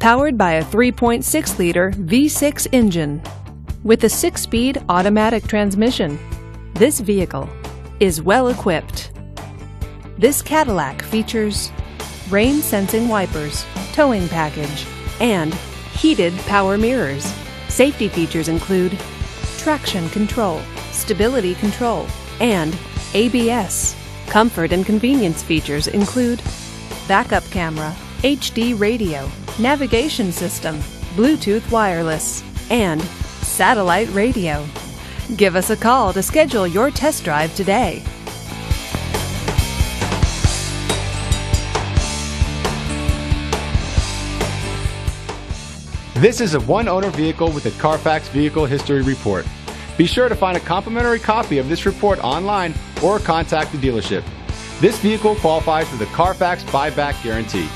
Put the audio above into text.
powered by a 3.6-liter V6 engine with a 6-speed automatic transmission. This vehicle is well equipped. This Cadillac features rain-sensing wipers, towing package, and heated power mirrors. Safety features include traction control, stability control, and ABS. Comfort and convenience features include backup camera, HD radio, navigation system, Bluetooth wireless, and satellite radio. Give us a call to schedule your test drive today. This is a one-owner vehicle with a Carfax Vehicle History Report. Be sure to find a complimentary copy of this report online or contact the dealership. This vehicle qualifies for the Carfax Buyback Guarantee.